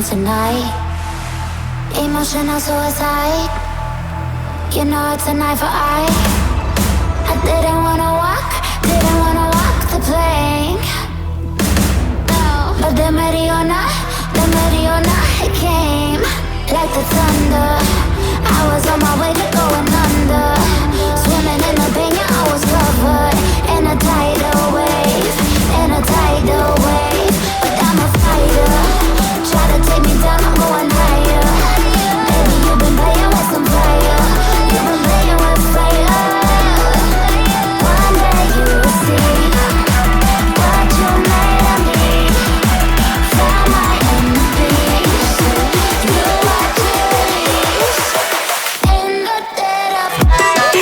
Tonight, emotional suicide. You know it's a knife for I didn't wanna walk the plank. No, but the Mariona, it came like the thunder. I was on my way to going under, swimming in the pain. Yeah, I was covered in a tidal wave, But I'm a fighter. Try to take me down, I'm going higher. Baby, you've been playing with some fire. You've been playing with fire. One day you will see what you made of me. Found my enemies. You are release in the dead of night.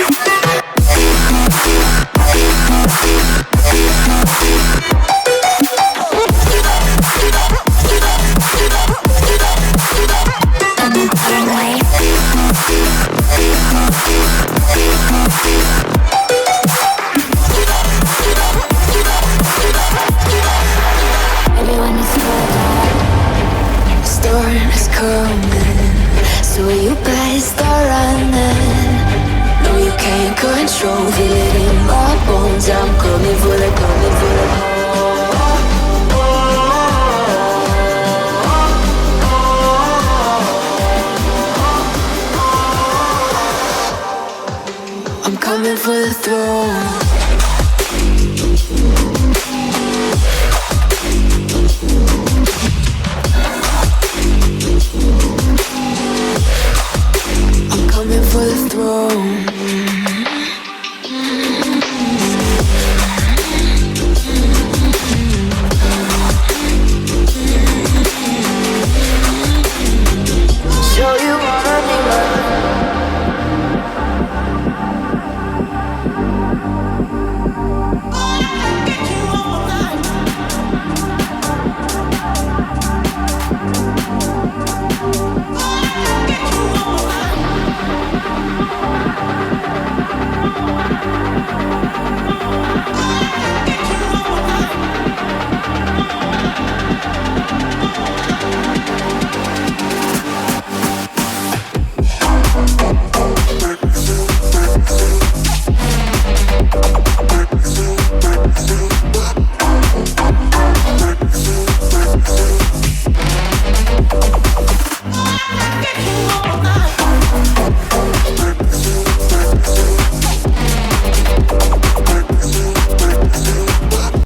Storm is coming, so you better start running. No, you can't control, feel it in my bones. I'm coming for the I'm coming for the throne. For the throne.